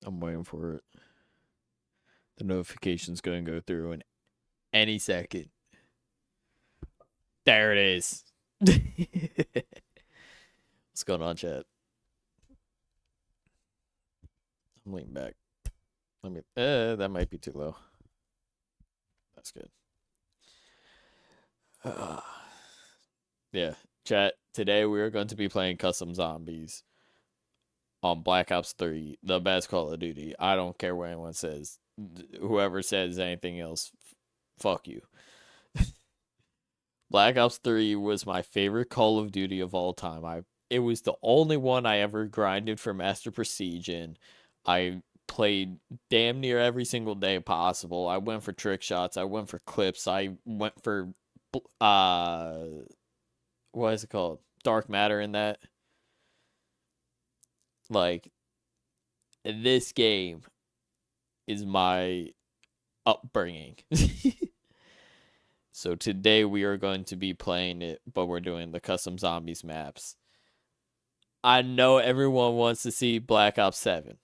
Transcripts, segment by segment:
I'm waiting for it. The notification's gonna go through in any second. There it is. What's going on, chat? I'm leaning back. Let me. That might be too low. That's good. Yeah, chat. Today we are going to be playing Custom Zombies on Black Ops 3, the best Call of Duty. I don't care what anyone says. Whoever says anything else, fuck you. Black Ops 3 was my favorite Call of Duty of all time. It was the only one I ever grinded for Master Prestige in. I played damn near every single day possible. I went for trick shots, I went for clips, I went for what is it called? Dark matter in that. Like, this game is my upbringing. So today we are going to be playing it, but we're doing the Custom Zombies maps. I know everyone wants to see Black Ops 7.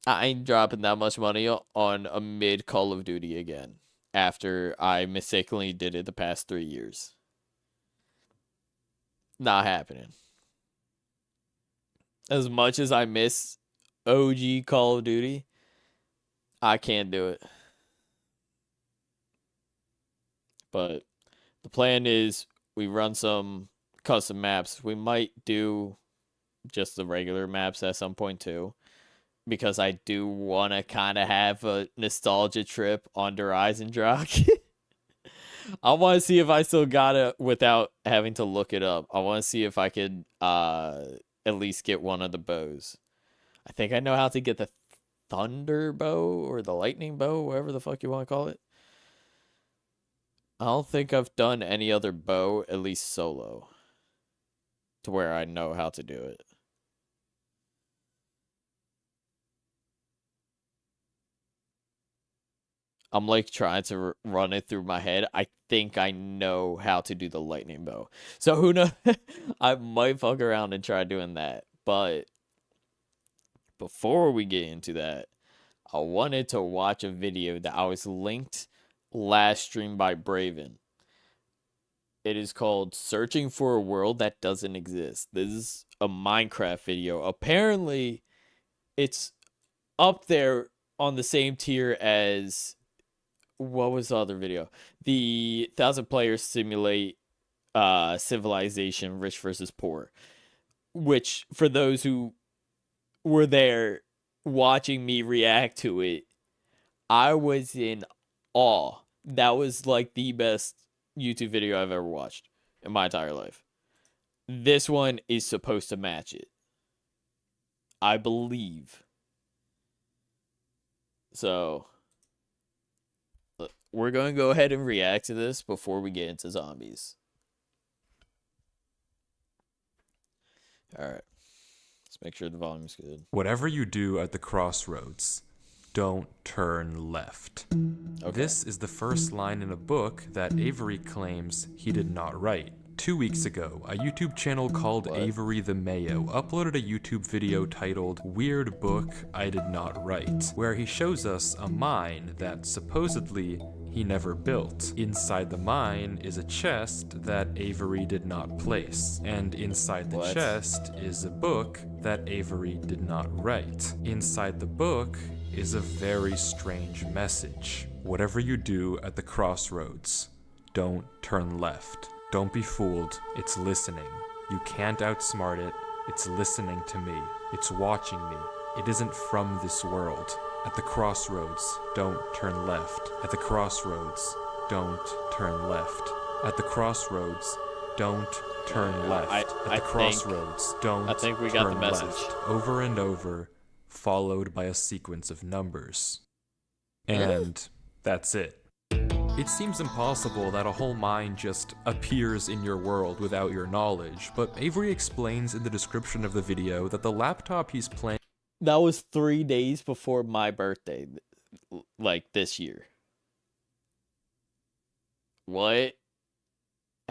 I ain't dropping that much money on a mid Call of Duty again after I mistakenly did it the past 3 years. Not happening. As much as I miss OG Call of Duty, I can't do it. But the plan is we run some custom maps. We might do just the regular maps at some point too, because I do want to kind of have a nostalgia trip on Der Eisendrache. I want to see if I still got it without having to look it up. I want to see if I could at least get one of the bows. I think I know how to get the thunder bow or the lightning bow, whatever the fuck you want to call it. I don't think I've done any other bow, at least solo, to where I know how to do it. I'm like trying to run it through my head. I think I know how to do the lightning bow. So who knows? I might fuck around and try doing that. But before we get into that, I wanted to watch a video that I was linked last stream by Braven. It is called Searching for a World That Doesn't Exist. This is a Minecraft video. Apparently, it's up there on the same tier as, what was the other video? The 1,000 Players Simulate Civilization Rich versus Poor. Which, for those who were there watching me react to it, I was in awe. That was like the best YouTube video I've ever watched in my entire life. This one is supposed to match it, I believe. So we're going to go ahead and react to this before we get into zombies. Alright. Let's make sure the volume's good. Whatever you do at the crossroads, don't turn left. Okay. This is the first line in a book that Avery claims he did not write. 2 weeks ago, a YouTube channel called Avery the Mayo uploaded a YouTube video titled Weird Book I Did Not Write, where he shows us a mine that supposedly he never built. Inside the mine is a chest that Avery did not place, and inside the chest is a book that Avery did not write. Inside the book is a very strange message. Whatever you do at the crossroads, don't turn left. Don't be fooled, it's listening. You can't outsmart it, it's listening to me. It's watching me. It isn't from this world. At the crossroads, don't turn left. At the crossroads, don't turn left. At the crossroads, don't turn left. At the crossroads, don't I think we got the message. left. Over and over, followed by a sequence of numbers. And that's it. It seems impossible that a whole mine just appears in your world without your knowledge, but Avery explains in the description of the video that the laptop he's playing... That was 3 days before my birthday, like this year. What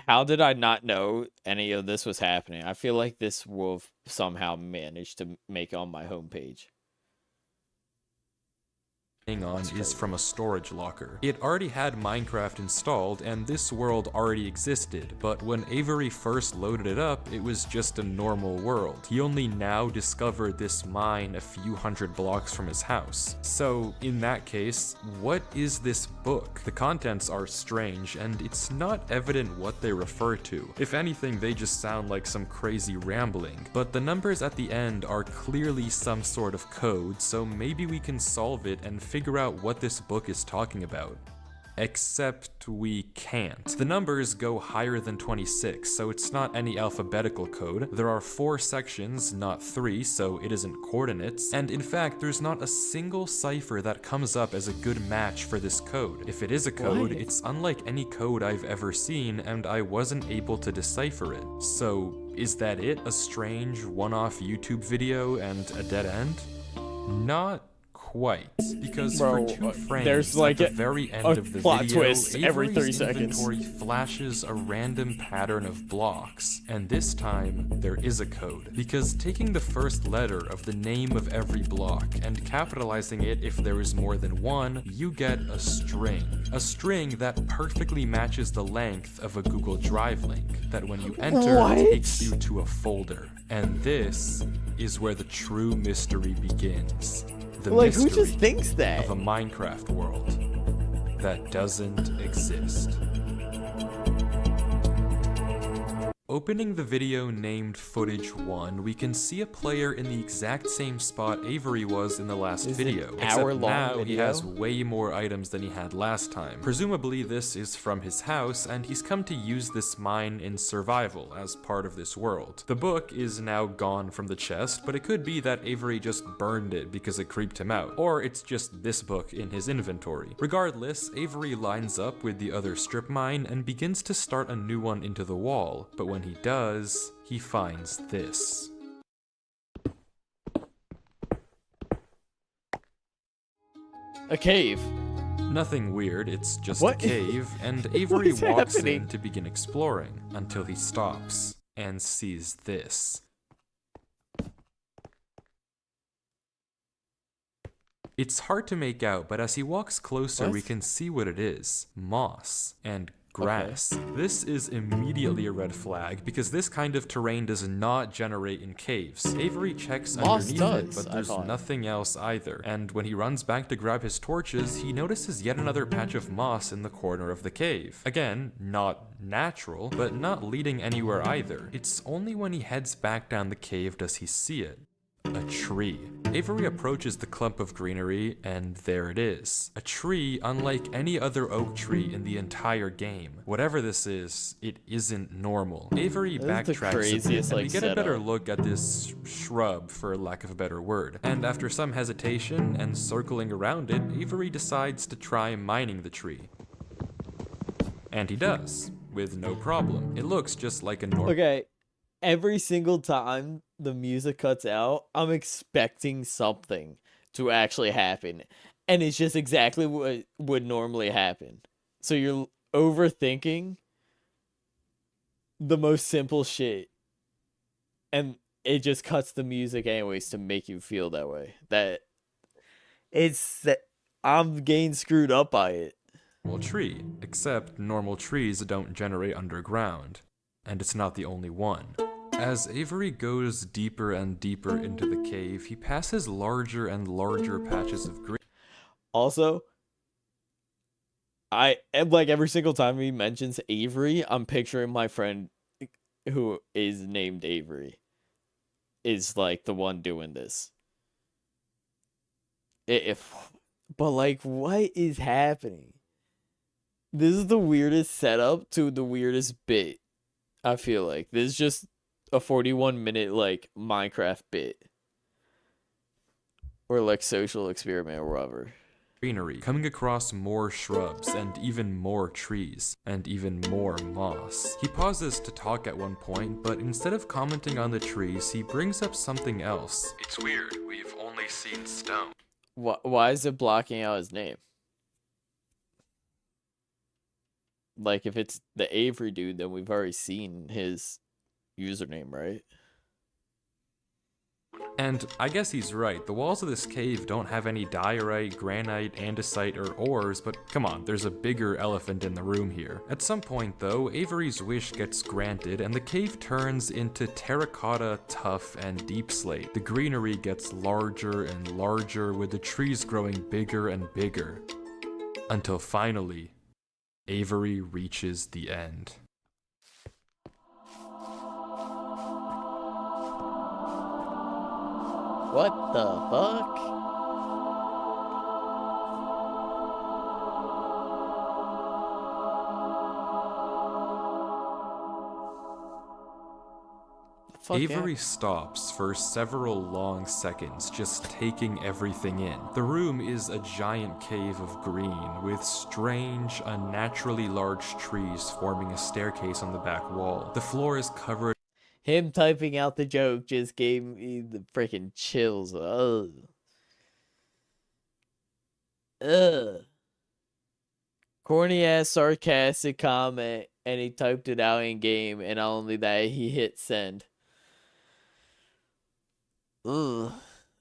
how did I not know any of this was happening? I feel like this will somehow manage to make it on my homepage. On is from a storage locker. It already had Minecraft installed and this world already existed, but when Avery first loaded it up, it was just a normal world. He only now discovered this mine a few hundred blocks from his house. So in that case, what is this book? The contents are strange and it's not evident what they refer to. If anything, they just sound like some crazy rambling, but the numbers at the end are clearly some sort of code, so maybe we can solve it and figure out what this book is talking about. Except we can't. The numbers go higher than 26, so it's not any alphabetical code. There are 4 sections, not 3, so it isn't coordinates. And in fact, there's not a single cipher that comes up as a good match for this code. If it is a code, it's unlike any code I've ever seen, and I wasn't able to decipher it. So, is that it? A strange, one-off YouTube video and a dead end? Not quite, because Bro, for 2 frames there's like at the very end of the plot video, twist every 30 Avery's seconds. inventory flashes a random pattern of blocks, and this time there is a code, because taking the first letter of the name of every block and capitalizing it if there is more than one, you get a string that perfectly matches the length of a Google Drive link that when you enter takes you to a folder. And this is where the true mystery begins. The Like, who mystery just thinks that? of a Minecraft world that doesn't exist. Opening the video named Footage 1, we can see a player in the exact same spot Avery was in the last video, except now he has way more items than he had last time. Presumably this is from his house, and he's come to use this mine in survival as part of this world. The book is now gone from the chest, but it could be that Avery just burned it because it creeped him out, or it's just this book in his inventory. Regardless, Avery lines up with the other strip mine and begins to start a new one into the wall, but when he does, he finds this. A cave. Nothing weird, it's just What? a cave, and Avery is walks happening? in to begin exploring, until he stops and sees this. It's hard to make out, but as he walks closer, we can see what it is. Moss and grass. This is immediately a red flag, because this kind of terrain does not generate in caves. Avery checks Moss underneath it, does, but I there's thought. nothing else either. And when he runs back to grab his torches, he notices yet another patch of moss in the corner of the cave. Again, not natural, but not leading anywhere either. It's only when he heads back down the cave does he see it. A tree. Avery approaches the clump of greenery, and there it is. A tree unlike any other oak tree in the entire game. Whatever this is, it isn't normal. Avery That is the backtracks a bit, craziest, and we like, get a better setup. look at this shrub, for lack of a better word. And after some hesitation and circling around it, Avery decides to try mining the tree. And he does, with no problem. It looks just like a normal... Okay, every single time the music cuts out, I'm expecting something to actually happen. And it's just exactly what would normally happen. So you're overthinking the most simple shit. And it just cuts the music anyways to make you feel that way. I'm getting screwed up by it. Tree, except normal trees don't generate underground, and it's not the only one. As Avery goes deeper and deeper into the cave, he passes larger and larger patches of green. Also, like every single time he mentions Avery, I'm picturing my friend who is named Avery is like the one doing this. But like, what is happening? This is the weirdest setup to the weirdest bit. I feel like this is just a 41-minute like Minecraft bit, or like social experiment or whatever. Greenery, coming across more shrubs and even more trees and even more moss. He pauses to talk at one point, but instead of commenting on the trees, he brings up something else. It's weird, we've only seen stone. Why is it blocking out his name? Like, if it's the Avery dude, then we've already seen his username, right? And I guess he's right. The walls of this cave don't have any diorite, granite, andesite, or ores, but come on, there's a bigger elephant in the room here. At some point, though, Avery's wish gets granted, and the cave turns into terracotta, tuff, and deep slate. The greenery gets larger and larger, with the trees growing bigger and bigger. Until finally, Avery reaches the end. What the fuck? Avery stops for several long seconds, just taking everything in. The room is a giant cave of green, with strange, unnaturally large trees forming a staircase on the back wall. The floor is covered. Him typing out the joke just gave me the freaking chills. Ugh. Ugh. Corny ass sarcastic comment, and he typed it out in game, and not only that, he hit send. Ugh.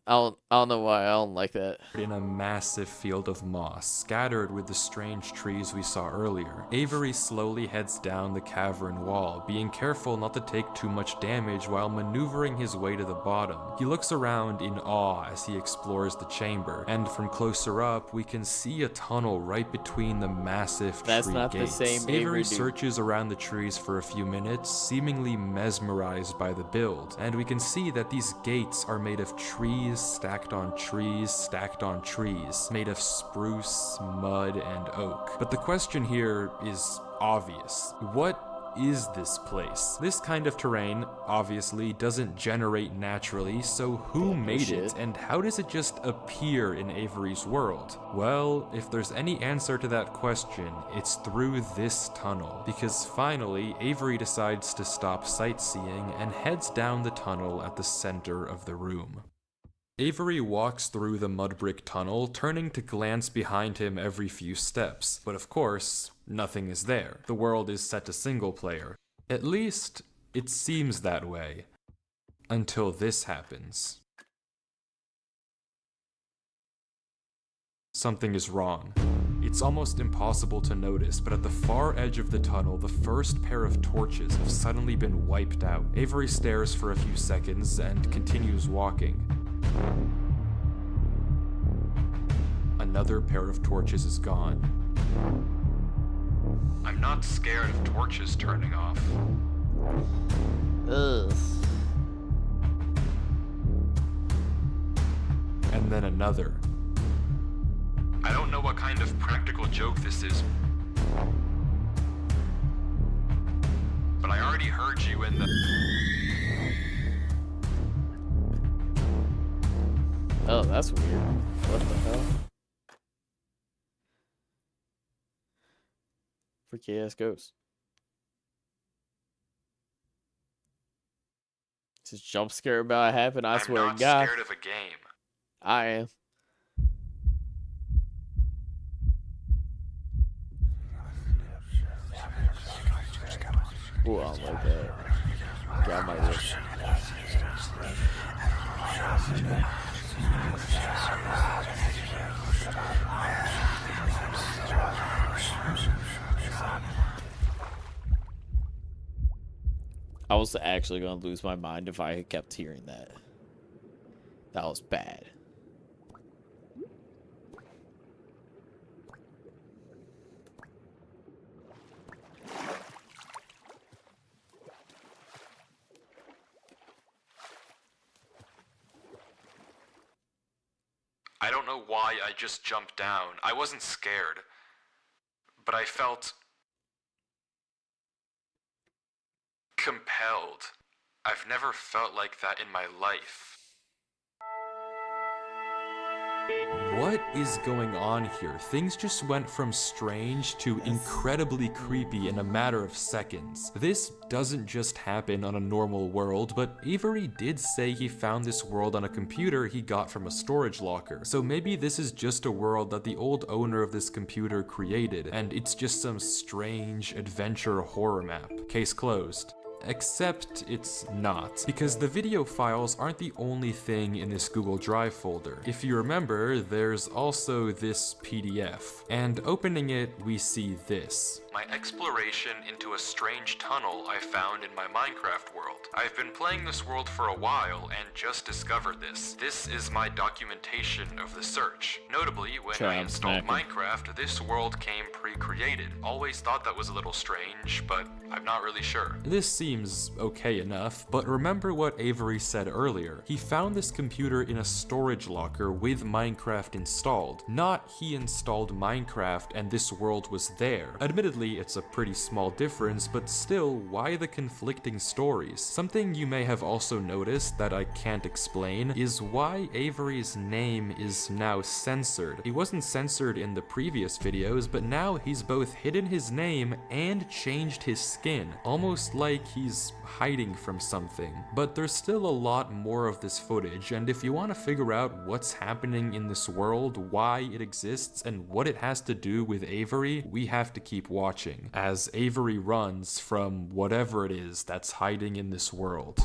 I don't know why I don't like that. In a massive field of moss, scattered with the strange trees we saw earlier. Avery slowly heads down the cavern wall, being careful not to take too much damage while maneuvering his way to the bottom. He looks around in awe as he explores the chamber, and from closer up, we can see a tunnel right between the massive That's tree not gates. the same Avery dude. searches around the trees for a few minutes, seemingly mesmerized by the build, and we can see that these gates are made of trees stacked on trees, stacked on trees, made of spruce, mud, and oak. But the question here is obvious. What is this place? This kind of terrain, obviously, doesn't generate naturally, so who made it, and how does it just appear in Avery's world? Well, if there's any answer to that question, it's through this tunnel, because finally, Avery decides to stop sightseeing and heads down the tunnel at the center of the room. Avery walks through the mud brick tunnel, turning to glance behind him every few steps. But of course, nothing is there. The world is set to single player. At least, it seems that way. Until this happens. Something is wrong. It's almost impossible to notice, but at the far edge of the tunnel, the first pair of torches have suddenly been wiped out. Avery stares for a few seconds and continues walking. Another pair of torches is gone. I'm not scared of torches turning off. Ugh. And then another. I don't know what kind of practical joke this is, but I already heard you in the... Oh, that's weird. What the hell? Freaky ass ghost. This jump scare about to happen, I swear to God. I'm not scared of a game. I am. Ooh, I don't like that. Got my wrist. I was actually going to lose my mind if I kept hearing that. That was bad. I don't know why I just jumped down. I wasn't scared, but I felt compelled. I've never felt like that in my life. What is going on here? Things just went from strange to incredibly creepy in a matter of seconds. This doesn't just happen on a normal world, but Avery did say he found this world on a computer he got from a storage locker. So maybe this is just a world that the old owner of this computer created, and it's just some strange adventure horror map. Case closed. Except it's not, because the video files aren't the only thing in this Google Drive folder. If you remember, there's also this PDF, and opening it, we see this. My exploration into a strange tunnel I found in my Minecraft world. I've been playing this world for a while and just discovered this. This is my documentation of the search. Notably, when I installed Minecraft, this world came pre-created. Always thought that was a little strange, but I'm not really sure. This seems okay enough, but remember what Avery said earlier. He found this computer in a storage locker with Minecraft installed. Not he installed Minecraft and this world was there. Admittedly, it's a pretty small difference, but still, why the conflicting stories? Something you may have also noticed that I can't explain is why Avery's name is now censored. He wasn't censored in the previous videos, but now he's both hidden his name and changed his skin, almost like he's hiding from something. But there's still a lot more of this footage, and if you want to figure out what's happening in this world, why it exists, and what it has to do with Avery, we have to keep watching as Avery runs from whatever it is that's hiding in this world.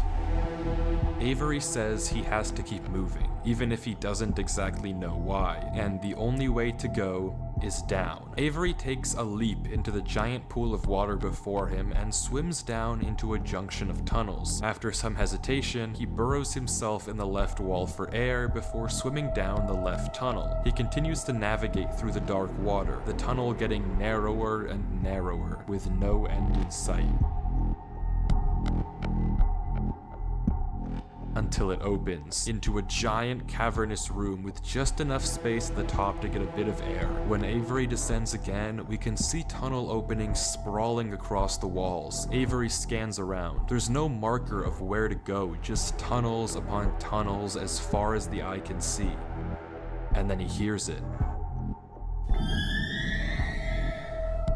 Avery says he has to keep moving, even if he doesn't exactly know why, and the only way to go is down. Avery takes a leap into the giant pool of water before him and swims down into a junction of tunnels. After some hesitation, he burrows himself in the left wall for air before swimming down the left tunnel. He continues to navigate through the dark water, the tunnel getting narrower and narrower, with no end in sight. Until it opens into a giant cavernous room with just enough space at the top to get a bit of air. When Avery descends again, we can see tunnel openings sprawling across the walls. Avery scans around. There's no marker of where to go, just tunnels upon tunnels as far as the eye can see. And then he hears it.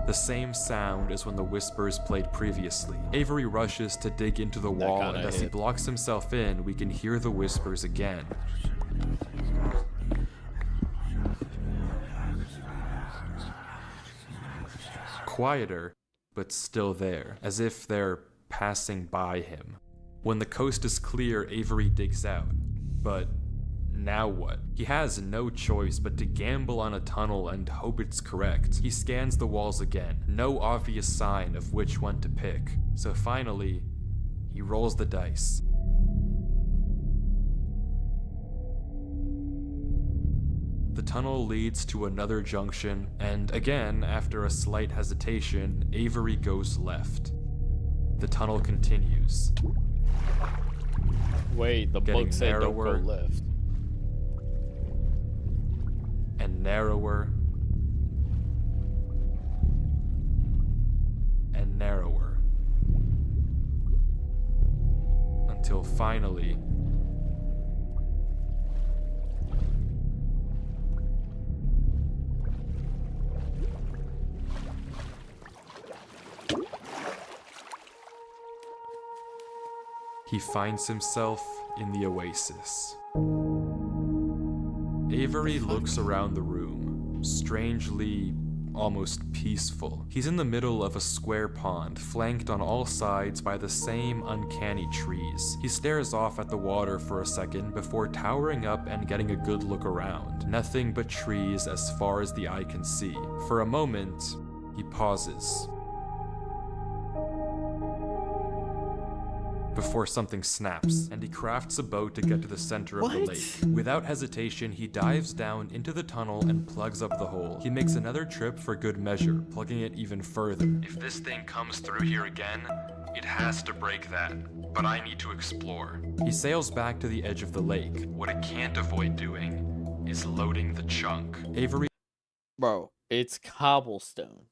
The same sound as when the whispers played previously. Avery rushes to dig into the wall, and as he blocks himself in, we can hear the whispers again. Quieter, but still there, as if they're passing by him. When the coast is clear, Avery digs out, but now what? He has no choice but to gamble on a tunnel and hope it's correct. He scans the walls again, no obvious sign of which one to pick. So finally, he rolls the dice. The tunnel leads to another junction, and again, after a slight hesitation, Avery goes left. The tunnel continues. Wait, the book said don't go left. And narrower and narrower until finally he finds himself in the oasis. Avery looks around the room, strangely, almost peaceful. He's in the middle of a square pond, flanked on all sides by the same uncanny trees. He stares off at the water for a second before towering up and getting a good look around. Nothing but trees as far as the eye can see. For a moment, he pauses. Before something snaps, and he crafts a boat to get to the center of the lake. Without hesitation, he dives down into the tunnel and plugs up the hole. He makes another trip for good measure, plugging it even further. If this thing comes through here again, it has to break that, but I need to explore. He sails back to the edge of the lake. What it can't avoid doing is loading the chunk. Avery... Bro, it's cobblestone.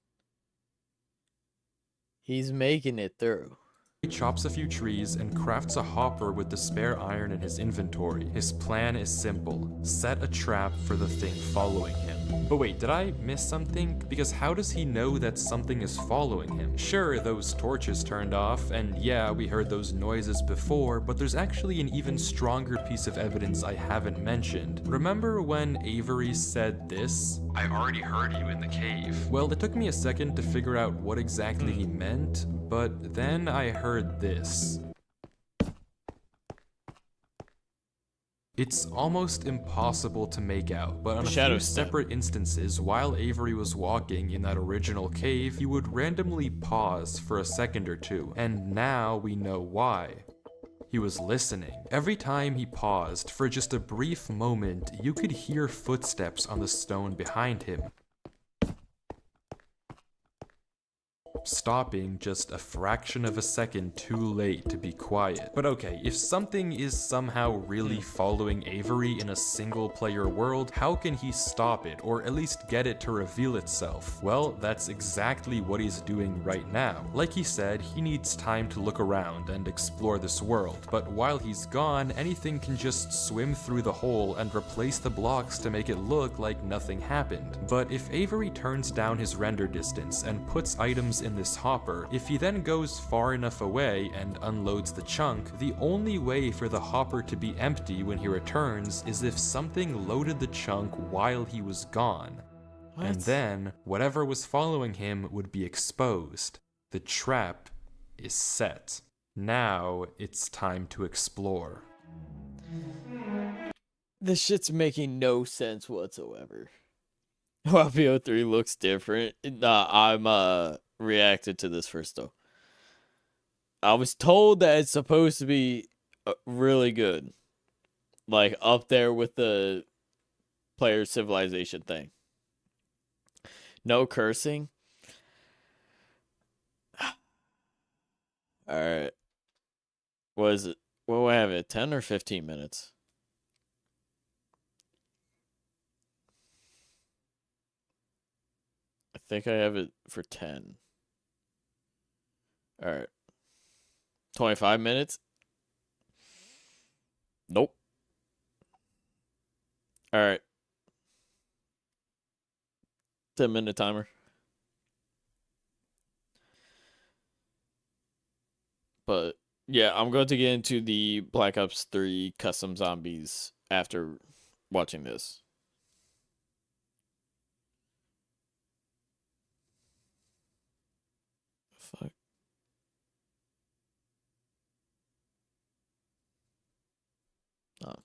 He's making it through. He chops a few trees and crafts a hopper with the spare iron in his inventory. His plan is simple: set a trap for the thing following him. But wait, did I miss something? Because how does he know that something is following him? Sure, those torches turned off, and yeah, we heard those noises before, but there's actually an even stronger piece of evidence I haven't mentioned. Remember when Avery said this? "I already heard you in the cave." Well, it took me a second to figure out what exactly he meant, but then I heard this. It's almost impossible to make out, but on a few separate instances, while Avery was walking in that original cave, he would randomly pause for a second or two, and now we know why. He was listening. Every time he paused, for just a brief moment, you could hear footsteps on the stone behind him, stopping just a fraction of a second too late to be quiet. But okay, if something is somehow really following Avery in a single player world, how can he stop it, or at least get it to reveal itself? Well, that's exactly what he's doing right now. Like he said, he needs time to look around and explore this world, but while he's gone, anything can just swim through the hole and replace the blocks to make it look like nothing happened. But if Avery turns down his render distance and puts items in this hopper, if he then goes far enough away and unloads the chunk, the only way for the hopper to be empty when he returns is if something loaded the chunk while he was gone. What? And then, whatever was following him would be exposed. The trap is set. Now, it's time to explore. This shit's making no sense whatsoever. While BO3 looks different, I'm reacted to this first though. I was told that it's supposed to be really good, like up there with the player civilization thing. No cursing. All right, what is it? What do I have it? 10 or 15 minutes? I think I have it for 10. All right. 25 minutes? Nope. All right. 10-minute timer. But yeah, I'm going to get into the Black Ops 3 custom zombies after watching this. Fuck. Oh.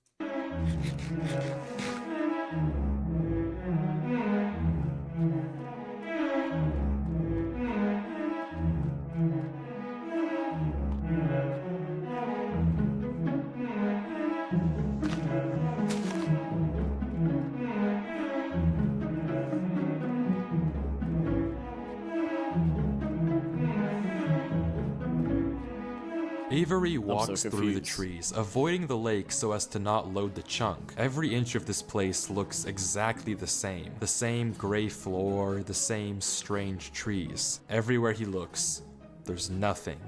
Avery walks through the trees, avoiding the lake so as to not load the chunk. Every inch of this place looks exactly the same. The same gray floor, the same strange trees. Everywhere he looks, there's nothing.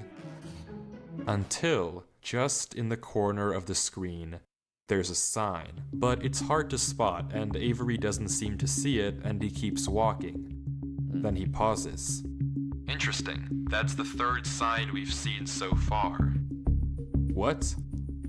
Until, just in the corner of the screen, there's a sign. But it's hard to spot, and Avery doesn't seem to see it, and he keeps walking. Then he pauses. Interesting. That's the third sign we've seen so far. What?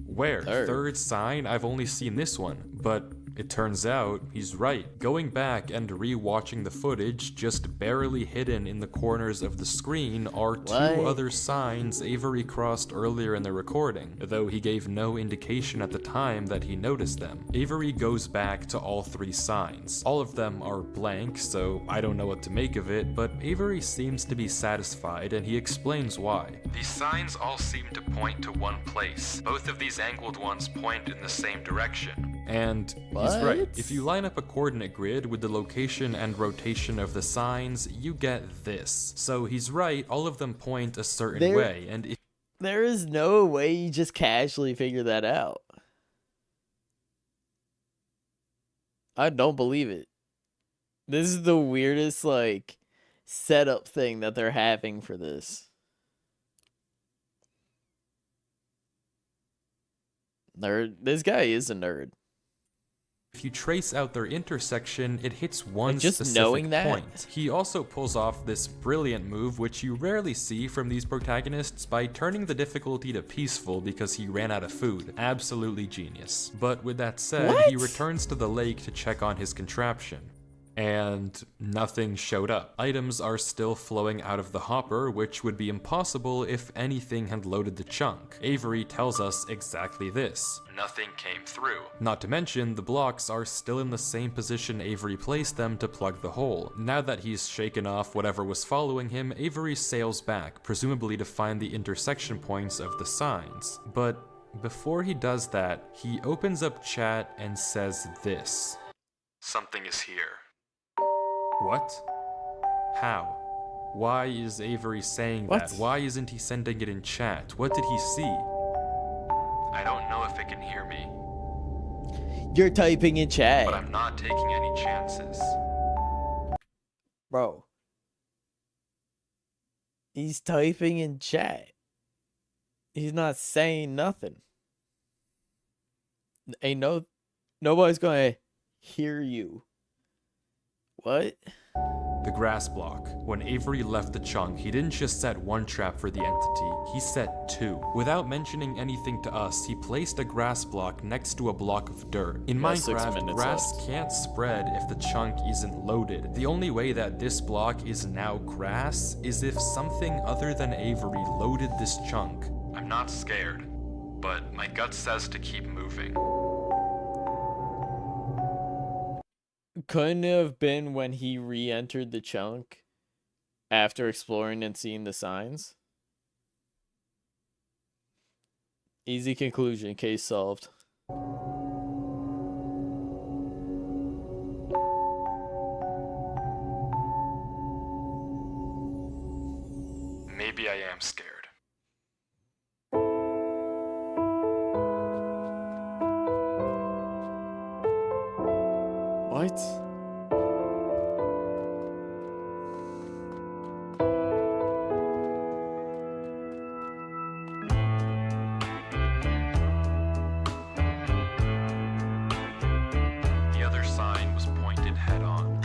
Where? Third sign? I've only seen this one. But it turns out he's right. Going back and re-watching the footage, just barely hidden in the corners of the screen are two other signs Avery crossed earlier in the recording, though he gave no indication at the time that he noticed them. Avery goes back to all three signs. All of them are blank, so I don't know what to make of it, but Avery seems to be satisfied and he explains why. These signs all seem to point to one place. Both of these angled ones point in the same direction. And he's right. If you line up a coordinate grid with the location and rotation of the signs, you get this. So he's right, all of them point a certain way, and there is no way you just casually figure that out. I don't believe it. This is the weirdest, like, setup thing that they're having for this. Nerd. This guy is a nerd. If you trace out their intersection, it hits one just specific knowing that- point. He also pulls off this brilliant move, which you rarely see from these protagonists, by turning the difficulty to peaceful because he ran out of food. Absolutely genius. But with that said, he What? returns to the lake to check on his contraption. And nothing showed up. Items are still flowing out of the hopper, which would be impossible if anything had loaded the chunk. Avery tells us exactly this. Nothing came through. Not to mention, the blocks are still in the same position Avery placed them to plug the hole. Now that he's shaken off whatever was following him, Avery sails back, presumably to find the intersection points of the signs. But before he does that, he opens up chat and says this. Something is here. What? How? Why is Avery saying What? that? Why isn't he sending it in chat? What did he see? I don't know if it can hear me, You're typing in chat. but I'm not taking any chances. Bro. He's typing in chat. He's not saying nothing. Nobody's gonna hear you. What? The grass block. When Avery left the chunk, he didn't just set one trap for the entity, he set two. Without mentioning anything to us, he placed a grass block next to a block of dirt. In Got 6 Minecraft, minutes grass left. can't spread if the chunk isn't loaded. The only way that this block is now grass is if something other than Avery loaded this chunk. I'm not scared, but my gut says to keep moving. Couldn't it have been when he re-entered the chunk after exploring and seeing the signs? Easy conclusion, case solved. Maybe I am scared. What? The other sign was pointed head on.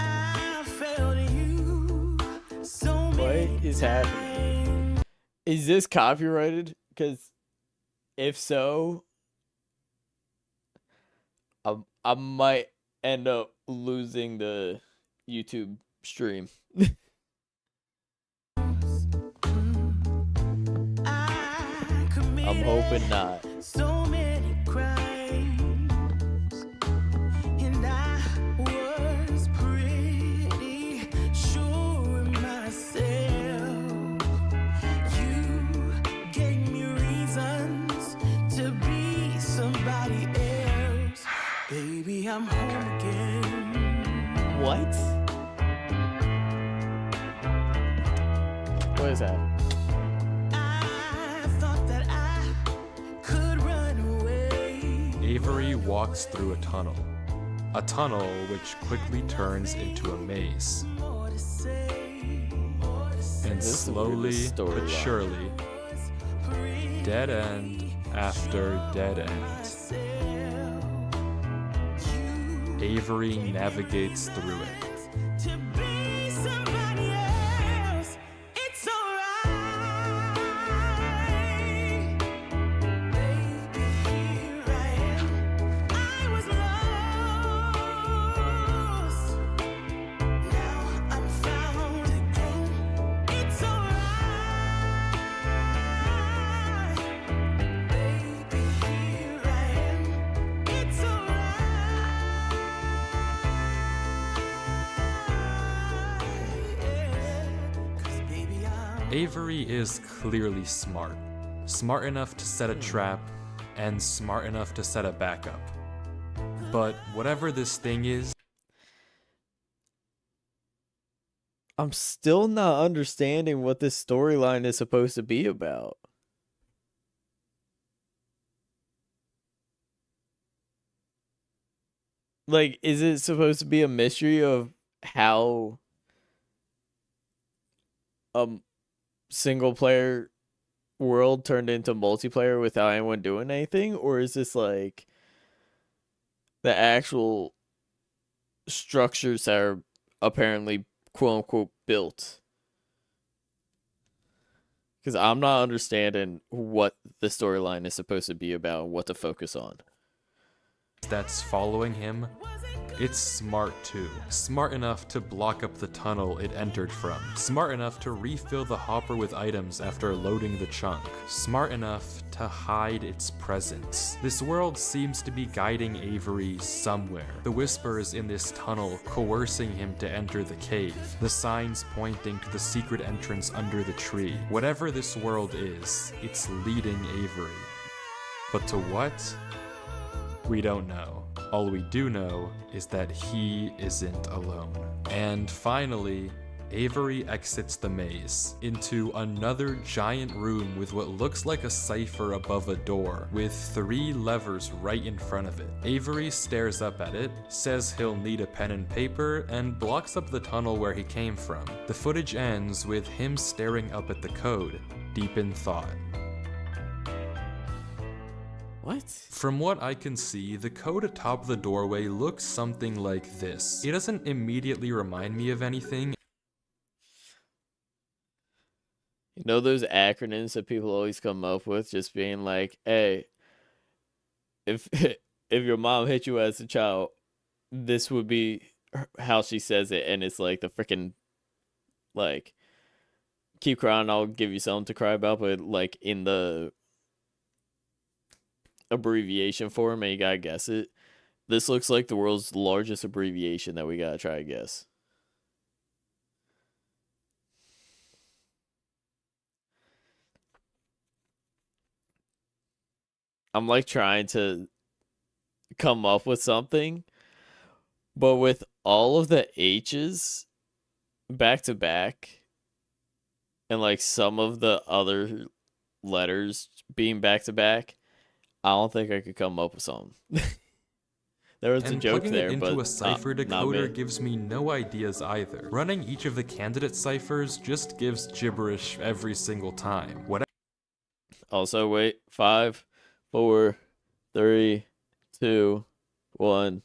What is happening? Is this copyrighted? Because if so, I might end up losing the YouTube stream. I'm hoping not. So many crimes, and I was pretty sure of myself. You gave me reasons to be somebody else. Baby, I'm home again. What? What is that? I thought that I could run away. Avery walks through a tunnel. A tunnel which quickly turns into a maze. More to say, more to say. And This is the slowly weirdest but storyline. surely, dead end after dead end, Avery navigates through it. To be somebody else, it's alright. Baby, here I am. I was lost. Now I'm found again. It's alright. Baby, here I am. It's alright. Avery is clearly smart. Smart enough to set a trap, and smart enough to set a backup. But whatever this thing is, I'm still not understanding what this storyline is supposed to be about. Like, is it supposed to be a mystery of how single player world turned into multiplayer without anyone doing anything, or is this like the actual structures that are apparently quote unquote built? Because I'm not understanding what the storyline is supposed to be about, what to focus on. That's following him, it's smart too. Smart enough to block up the tunnel it entered from. Smart enough to refill the hopper with items after loading the chunk. Smart enough to hide its presence. This world seems to be guiding Avery somewhere. The whispers in this tunnel coercing him to enter the cave. The signs pointing to the secret entrance under the tree. Whatever this world is, it's leading Avery. But to what? We don't know. All we do know is that he isn't alone. And finally, Avery exits the maze into another giant room with what looks like a cipher above a door, with 3 levers right in front of it. Avery stares up at it, says he'll need a pen and paper, and blocks up the tunnel where he came from. The footage ends with him staring up at the code, deep in thought. What? From what I can see, the code atop the doorway looks something like this. It doesn't immediately remind me of anything. You know those acronyms that people always come up with, just being like, hey, if your mom hit you as a child, this would be how she says it, and it's like the freaking, like, keep crying, I'll give you something to cry about, but like in the abbreviation form, and you gotta guess it. This looks like the world's largest abbreviation that we gotta try to guess. I'm like trying to come up with something, but with all of the H's back to back and like some of the other letters being back to back, I don't think I could come up with something. There was a joke plugging there, it into but a cipher not decoder me. gives me no ideas either. Running each of the candidate ciphers just gives gibberish every single time. What Also, wait, 5, 4, 3, 2, 1.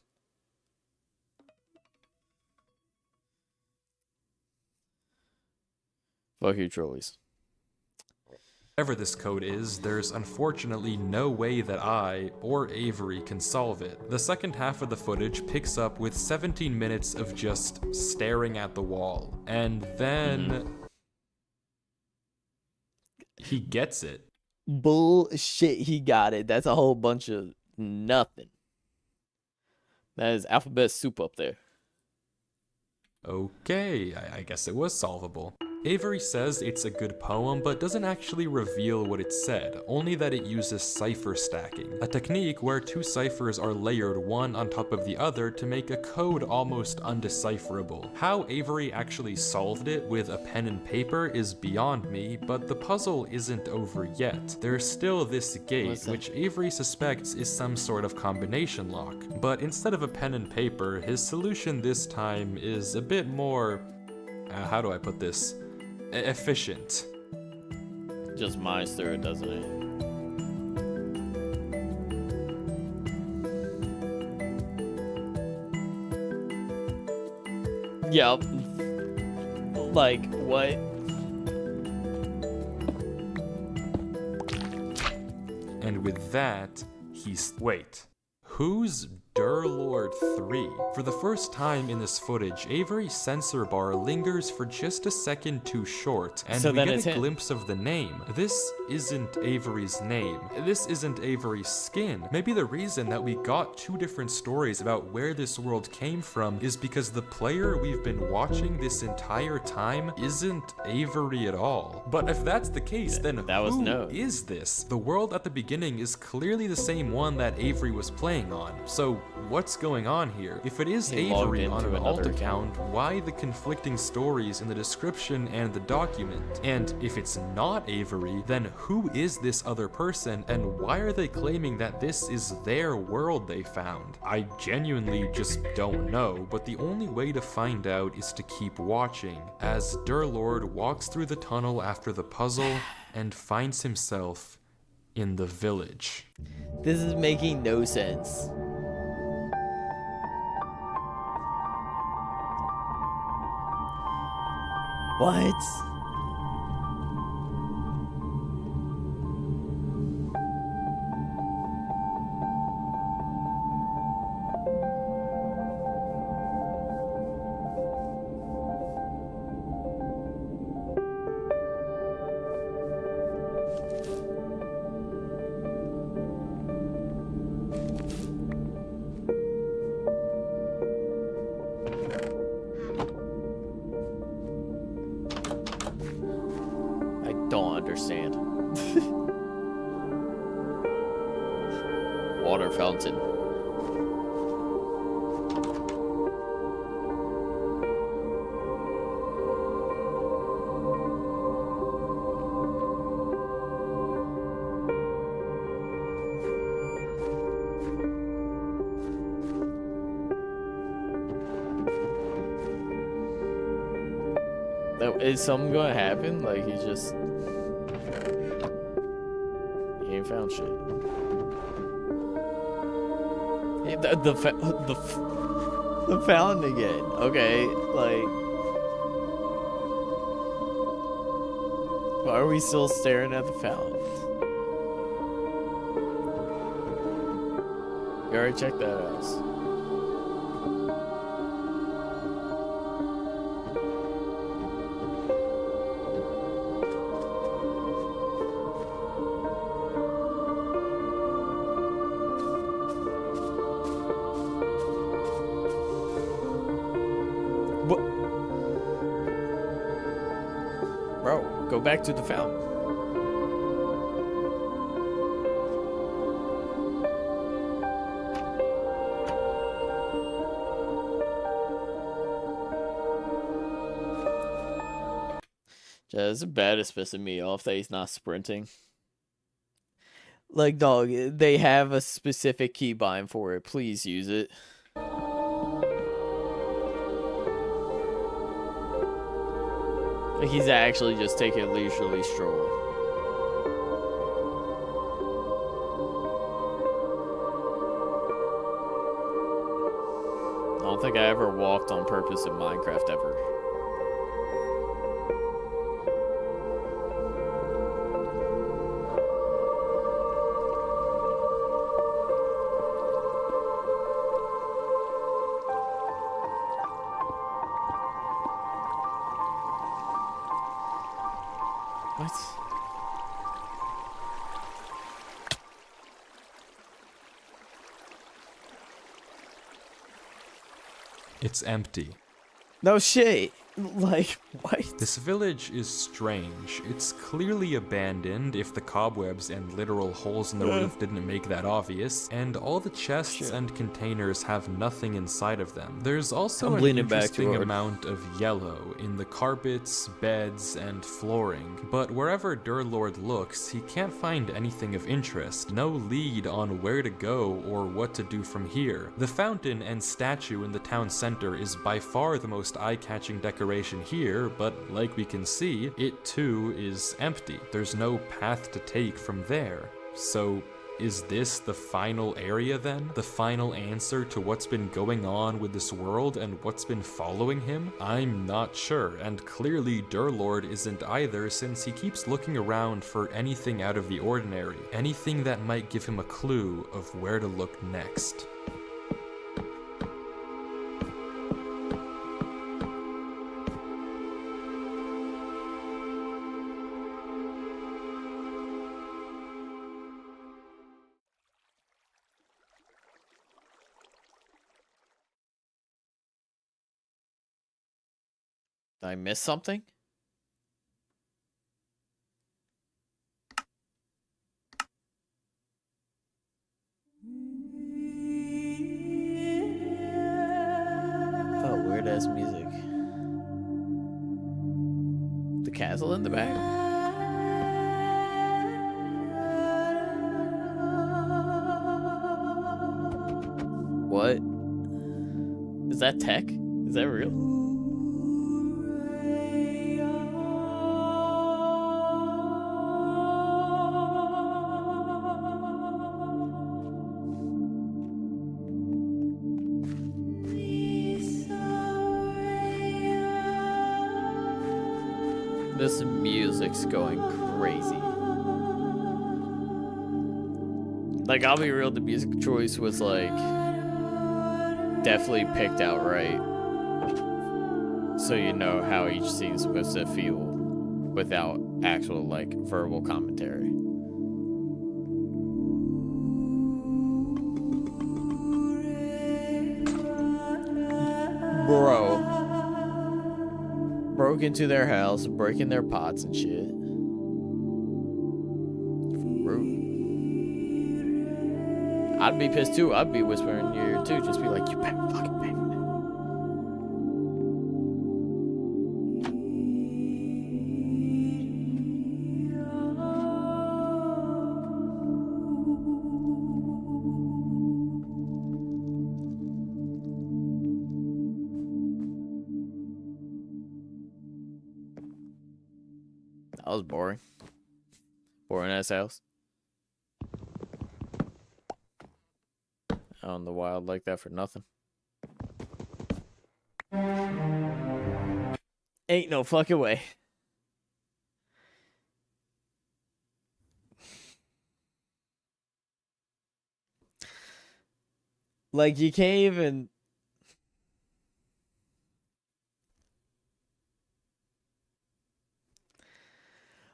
Fuck you, trolleys. Whatever this code is, there's unfortunately no way that I or Avery can solve it. The second half of the footage picks up with 17 minutes of just staring at the wall. And then he gets it. Bullshit, he got it. That's a whole bunch of nothing. That is alphabet soup up there. Okay, I guess it was solvable. Avery says it's a good poem, but doesn't actually reveal what it said, only that it uses cipher stacking, a technique where 2 ciphers are layered one on top of the other to make a code almost undecipherable. How Avery actually solved it with a pen and paper is beyond me, but the puzzle isn't over yet. There's still this gate, which Avery suspects is some sort of combination lock, but instead of a pen and paper, his solution this time is a bit more, how do I put this? Efficient. Just minds through it, doesn't it? Yep. Like, what? And with that, wait. Who's Durlord 3? For the first time in this footage, Avery's censor bar lingers for just a second too short, and So we then get it's a him. glimpse of the name. This isn't Avery's name. This isn't Avery's skin. Maybe the reason that we got 2 different stories about where this world came from is because the player we've been watching this entire time isn't Avery at all. But if that's the case, then that was who no. is this? The world at the beginning is clearly the same one that Avery was playing on. So what's going on here? If it is He logged Avery on into an another alt account, why the conflicting stories in the description and the document? And if it's not Avery, then who is this other person and why are they claiming that this is their world they found? I genuinely just don't know, but the only way to find out is to keep watching as Durlord walks through the tunnel after the puzzle and finds himself in the village. This is making no sense. What? I don't understand. Water fountain. Is something gonna happen? Like he ain't found shit. Hey, the fountain again. Okay, like why are we still staring at the fountain? You already checked that out. Bro, go back to the fountain. Just bad is pissing me off that he's not sprinting. Like, dog, they have a specific keybind for it. Please use it. Like, he's actually just taking a leisurely stroll. I don't think I ever walked on purpose in Minecraft ever. What? It's empty. No shit. Like, what? This village is strange. It's clearly abandoned, if the cobwebs and literal holes in the roof didn't make that obvious, and all the chests and containers have nothing inside of them. There's also an interesting amount of yellow in the carpets, beds, and flooring, but wherever Durlord looks, he can't find anything of interest. No lead on where to go or what to do from here. The fountain and statue in the town center is by far the most eye-catching decoration here, but like we can see, it too is empty. There's no path to take from there. So is this the final area then? The final answer to what's been going on with this world and what's been following him? I'm not sure, and clearly Durlord isn't either, since he keeps looking around for anything out of the ordinary, anything that might give him a clue of where to look next. Did I miss something? Oh, weird ass music. The castle in the back. What? Is that tech? Is that real? This music's going crazy. Like, I'll be real, the music choice was like definitely picked out right. So you know how each scene's supposed to feel without actual like verbal commentary. Bro. Broke into their house, breaking their pots and shit. Rude. I'd be pissed too. I'd be whispering in your ear too. Just be like, you better fucking pay for that. That was boring. Boring ass house. Out in the wild like that for nothing. Ain't no fucking way. Like, you can't even...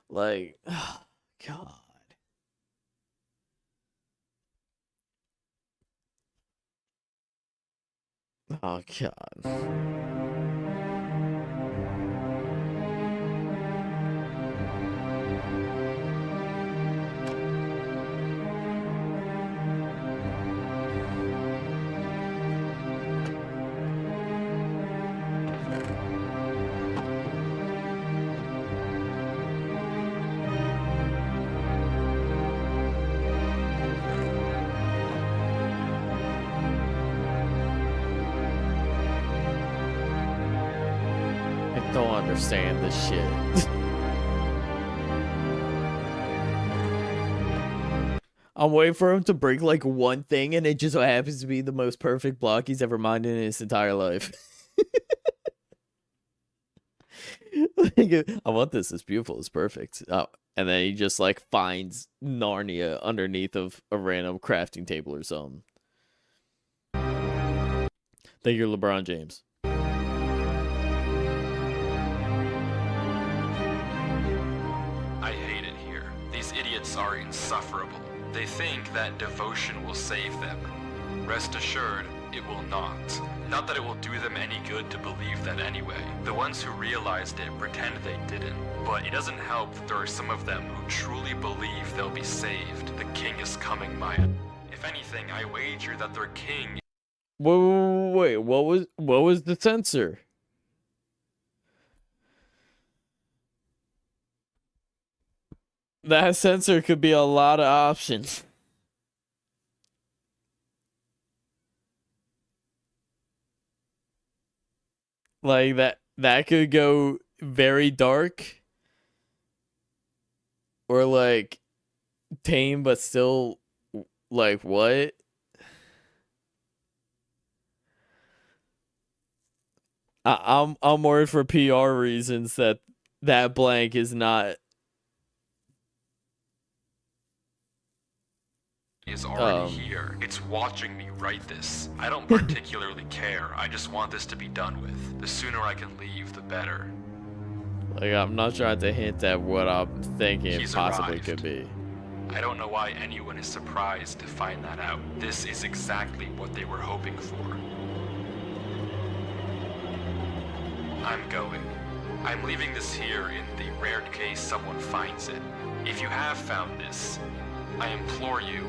Like, oh, God. Oh, God. I don't understand this shit. I'm waiting for him to break like one thing, and it just so happens to be the most perfect block he's ever mined in his entire life. Like, I want this. It's beautiful. It's perfect. Oh, and then he just like finds Narnia underneath of a random crafting table or something. Thank you, LeBron James. I hate it here. These idiots are insufferable. They think that devotion will save them. Rest assured, it will not. Not that it will do them any good to believe that anyway. The ones who realized it pretend they didn't. But it doesn't help that there are some of them who truly believe they'll be saved. The king is coming, Maya. If anything, I wager that their king... Wait, what was the censor? That sensor could be a lot of options. Like that could go very dark or like tame but still like what? I'm worried for PR reasons that blank is not is already here. It's watching me write this. I don't particularly care. I just want this to be done with. The sooner I can leave, the better. Like, I'm not trying to hint at what I'm thinking He's possibly arrived. could be. I don't know why anyone is surprised to find that out. This is exactly what they were hoping for. I'm going. I'm leaving this here in the rare case someone finds it. If you have found this, I implore you,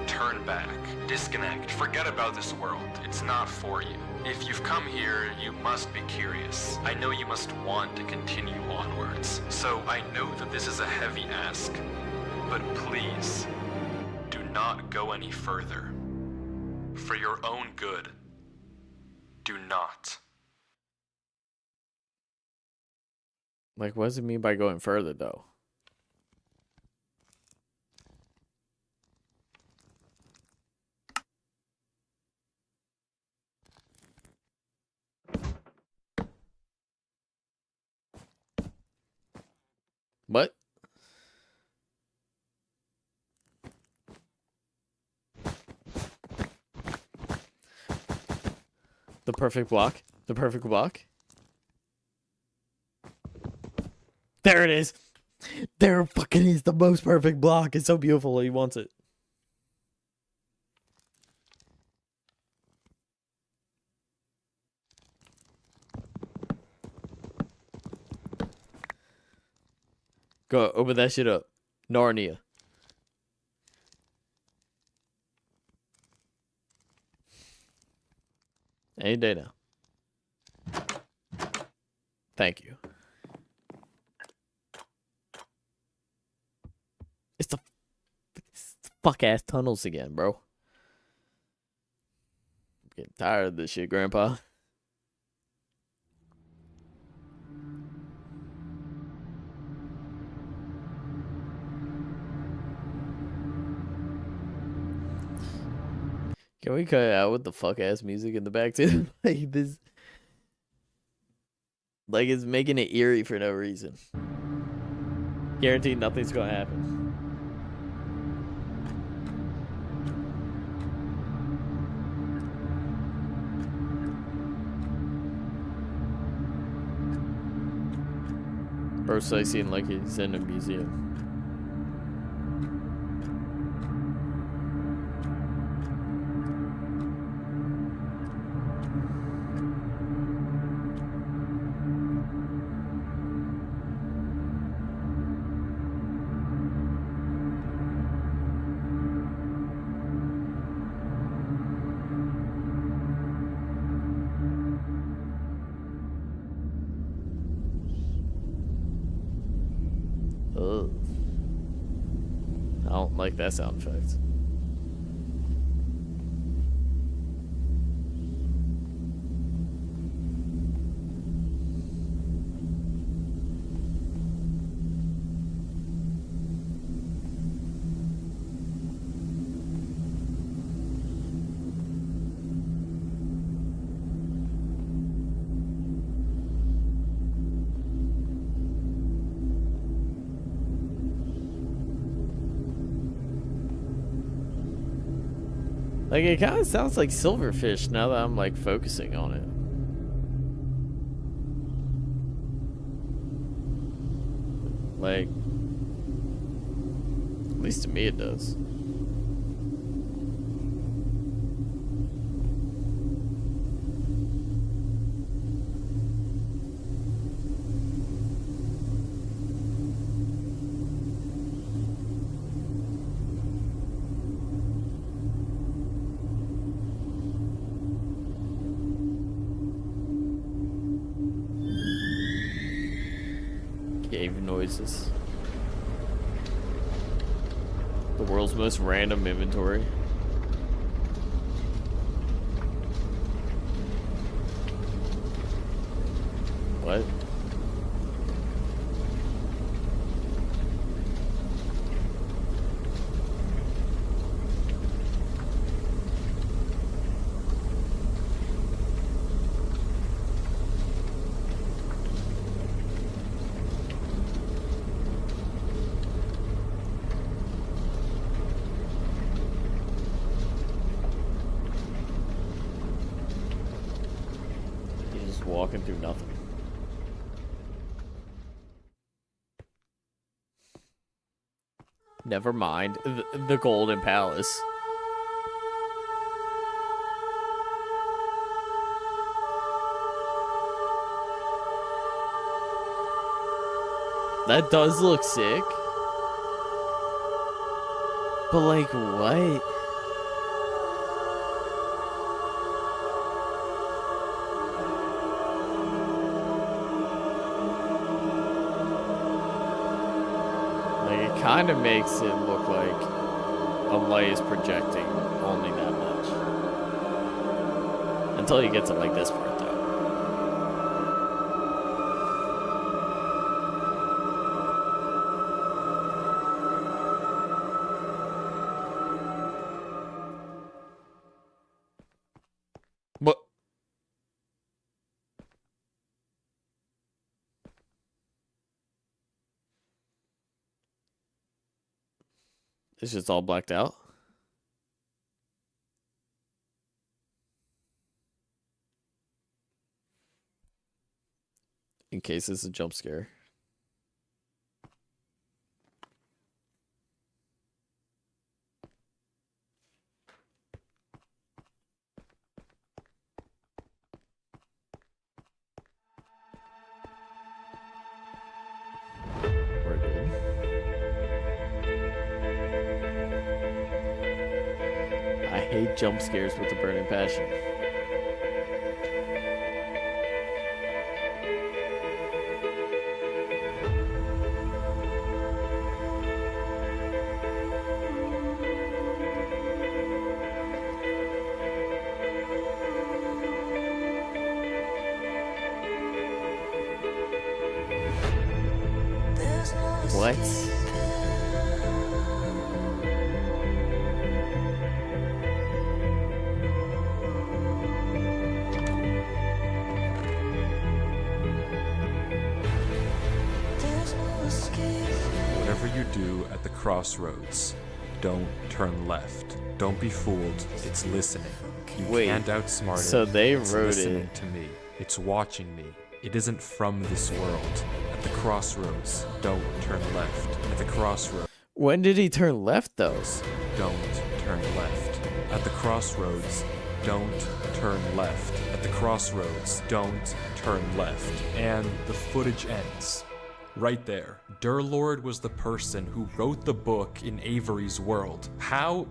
turn back, disconnect, forget about this world. It's not for you. If you've come here, you must be curious. I know you must want to continue onwards. So I know that this is a heavy ask, but please, do not go any further. For your own good, do not. Like, what does it mean by going further, though? What? The perfect block. The perfect block. There it is. There fucking is the most perfect block. It's so beautiful. He wants it. Go open that shit up. Narnia. Any day now. Thank you. It's the fuck ass tunnels again, bro. I'm getting tired of this shit, Grandpa. Can we cut it out with the fuck ass music in the back too? Like this, like it's making it eerie for no reason. Guaranteed nothing's gonna happen. Bro, sightseeing like he's in a museum. Ugh. I don't like that sound effect. Like, it kind of sounds like Silverfish now that I'm, like, focusing on it. Like, at least to me it does. Cave noises. The world's most random inventory. What? You're just walking through nothing. Never mind. The Golden Palace. That does look sick. But like, what? Like, it kind of makes it look like a light is projecting only that much. Until you get to like this part though. What? It's just all blacked out. In case it's a jump scare. We're good. I hate jump scares with a burning passion. What? Whatever you do at the crossroads, don't turn left. Don't be fooled. It's listening. You Wait, can't outsmart it. so they It's wrote listening it. to me. It's watching me. It isn't from this world. At the crossroads, don't turn left. At the crossroads, When did he turn left though? don't turn left. At the crossroads, don't turn left. At the crossroads, don't turn left. And the footage ends. Right there. Durlord was the person who wrote the book in Avery's world. How?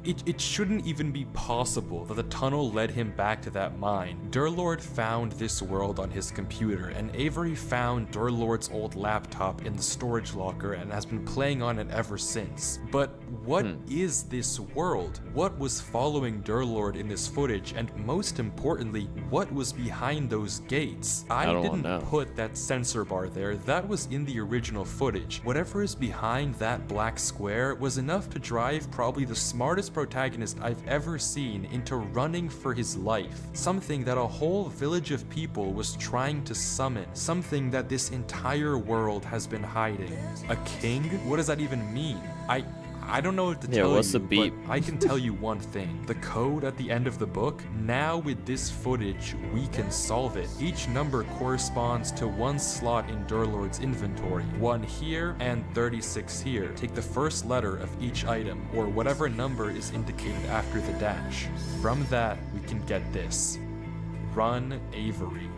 It shouldn't even be possible that the tunnel led him back to that mine. Durlord found this world on his computer, and Avery found Durlord's old laptop in the storage locker and has been playing on it ever since. But what is this world? What was following Durlord in this footage? And most importantly, what was behind those gates? I don't didn't know. put that sensor bar there. That was in the original footage. Whatever is behind that black square was enough to drive probably the smartest protagonist I've ever seen into running for his life. Something that a whole village of people was trying to summon. Something that this entire world has been hiding. A king? What does that even mean? I don't know what to Yeah, tell what's you, the beep? but I can tell you one thing. The code at the end of the book, now with this footage, we can solve it. Each number corresponds to one slot in Durlord's inventory. 1 here and 36 here. Take the first letter of each item, or whatever number is indicated after the dash. From that, we can get this. Run Avery.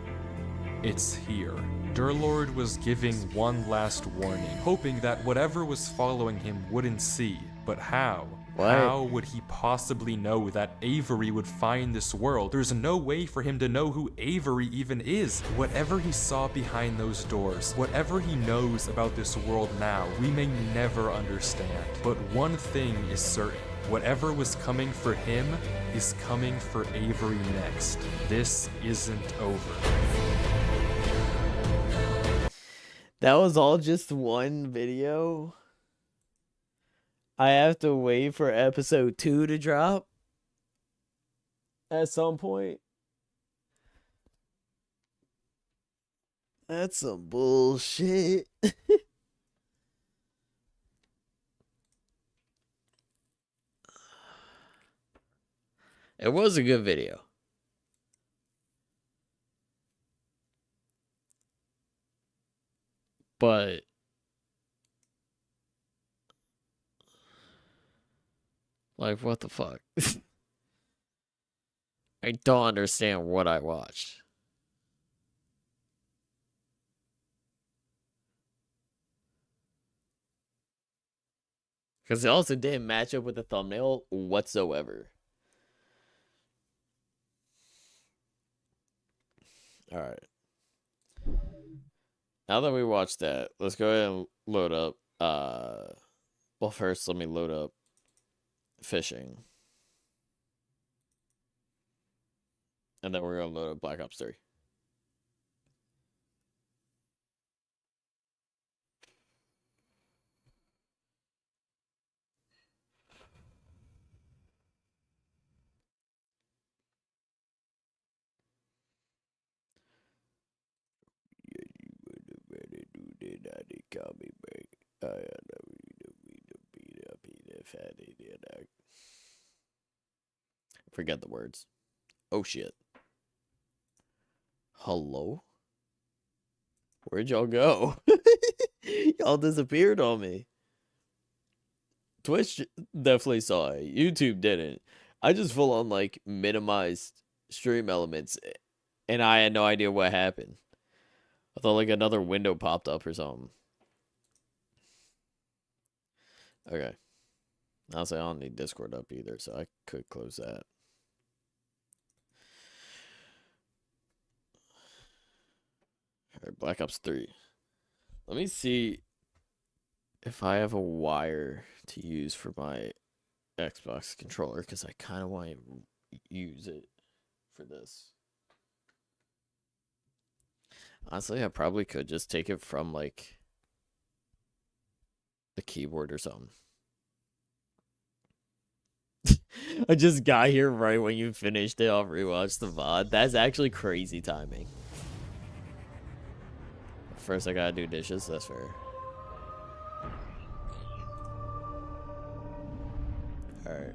It's here. Durlord was giving one last warning, hoping that whatever was following him wouldn't see. But how? What? How would he possibly know that Avery would find this world? There's no way for him to know who Avery even is. Whatever he saw behind those doors, whatever he knows about this world now, we may never understand. But one thing is certain. Whatever was coming for him is coming for Avery next. This isn't over. That was all just one video? I have to wait for episode 2 to drop at some point? That's some bullshit. It was a good video. But like, what the fuck? I don't understand what I watched. Because it also didn't match up with the thumbnail whatsoever. Alright. Now that we watched that, let's go ahead and load up. Well, first, let me load up fishing. And then we're going to load up Black Ops 3. Call me back. fat idiot. Forget the words. Oh shit. Hello? Where'd y'all go? Y'all disappeared on me. Twitch definitely saw it. YouTube didn't. I just full on like minimized stream elements and I had no idea what happened. I thought like another window popped up or something. Okay. Honestly, I don't need Discord up either, so I could close that. Alright, Black Ops 3. Let me see if I have a wire to use for my Xbox controller, because I kind of want to use it for this. Honestly, I probably could just take it from, like, the keyboard or something. I just got here right when you finished it. I'll rewatch the VOD. That's actually crazy timing. First, I gotta do dishes. That's fair. Alright.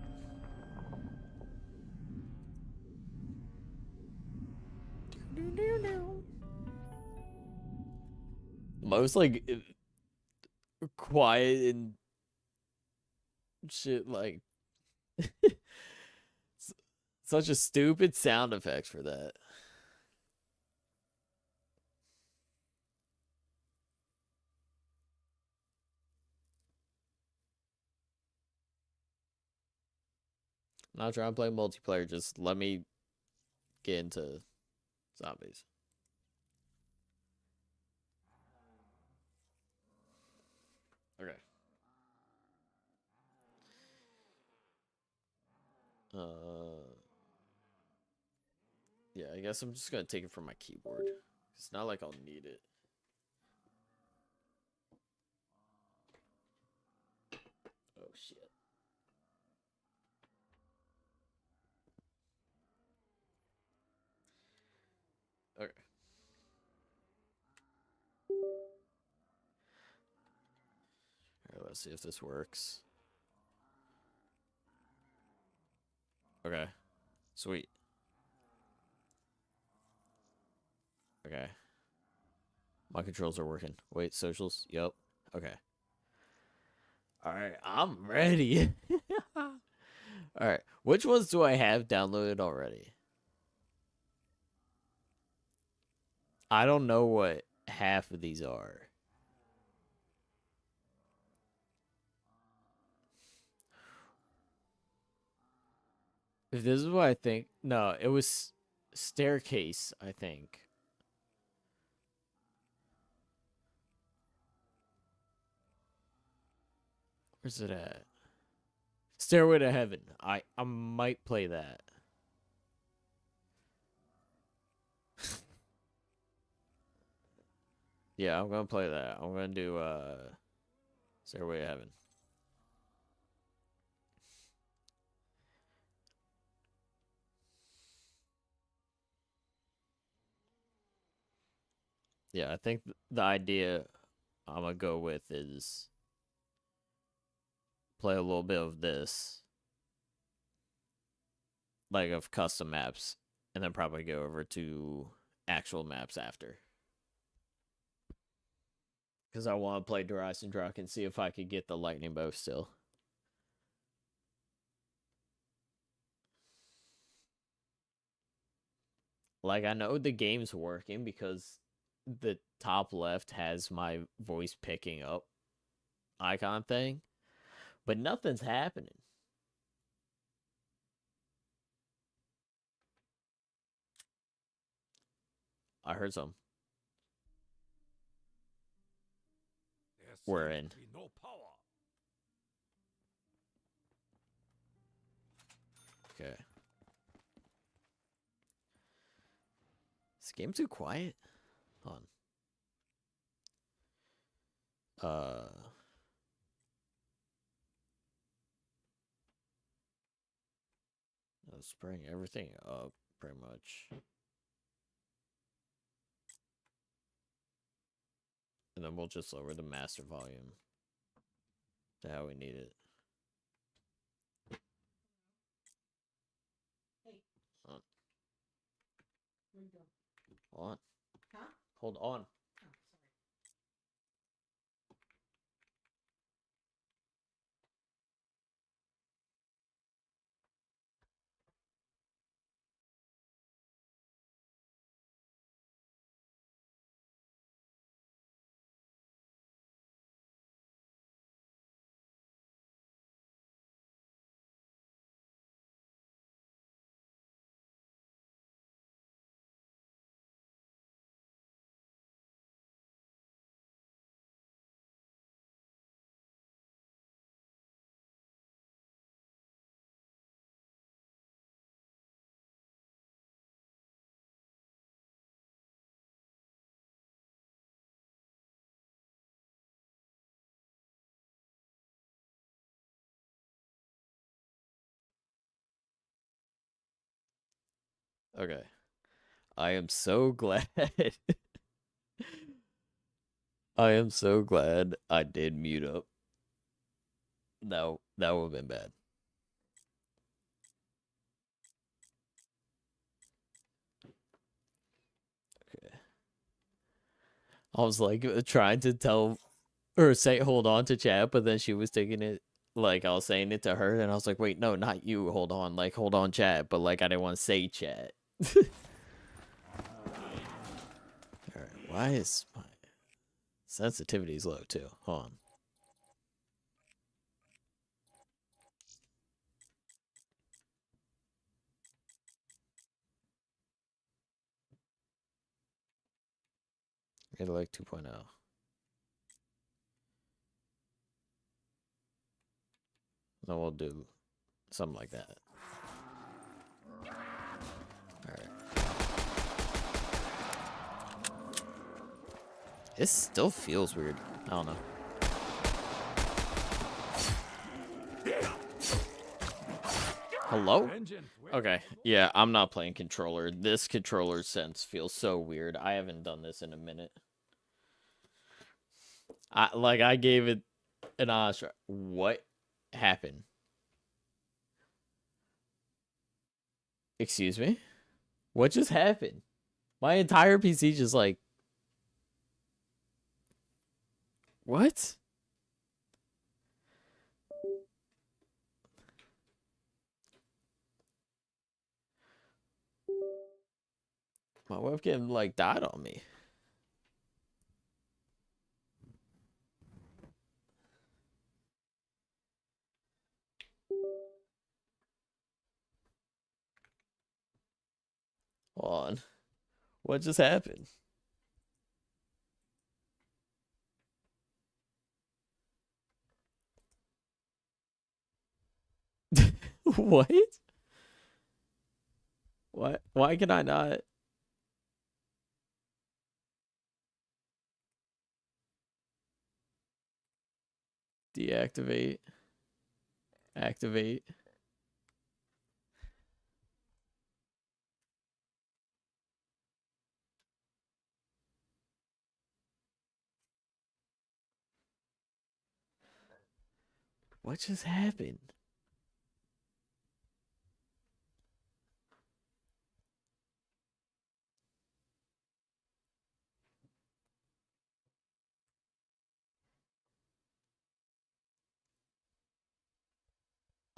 Most, like, quiet and shit, like... Such a stupid sound effect for that. I'm not trying to play multiplayer, just let me get into zombies. Okay. Yeah, I guess I'm just gonna take it from my keyboard. It's not like I'll need it. Oh shit. Okay. Alright, let's see if this works. Okay. Sweet. Okay. My controls are working. Wait, socials? Yep. Okay. Alright, I'm ready. Alright. Which ones do I have downloaded already? I don't know what half of these are. If this is what I think. No, it was Staircase, I think. Where's it at? Stairway to Heaven. I might play that. Yeah, I'm gonna play that. I'm gonna do Stairway to Heaven. Yeah, I think the idea I'm gonna go with is play a little bit of this, like of custom maps, and then probably go over to actual maps after. Because I want to play Darius and Druck and see if I could get the lightning bow still. Like, I know the game's working because the top left has my voice picking up icon thing, but nothing's happening. I heard some. We're in. No power. Okay. Is the game too quiet? Hold on. Let's bring everything up pretty much. And then we'll just lower the master volume to how we need it. Hold on. Huh? Hold on. Oh, sorry. Okay. I am so glad. I am so glad I did mute up. That would have been bad. Okay. I was like trying to tell or say hold on to chat, but then she was taking it like I was saying it to her, and I was like, wait, no, not you. Hold on, like hold on, chat, but like I didn't want to say chat. All right, why is my sensitivity's low too? Hold on. Get it like 2.0. Then we'll do something like that. Alright. It still feels weird. I don't know. Hello? Okay, yeah, I'm not playing controller. This controller sense feels so weird. I haven't done this in a minute. I gave it an honest try. What happened? Excuse me? What just happened? My entire PC just like... What? My webcam like died on me. Hold on. What just happened? What? What? Why can I not? Deactivate. Activate. What just happened?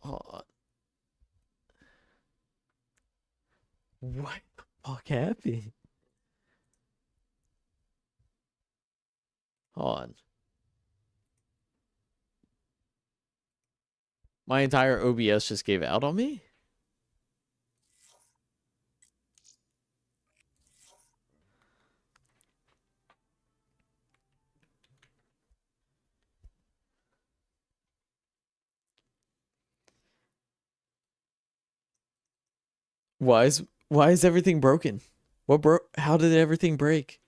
Hold on. What the fuck happened? Hold on. My entire OBS just gave out on me? Why is everything broken? What broke? How did everything break?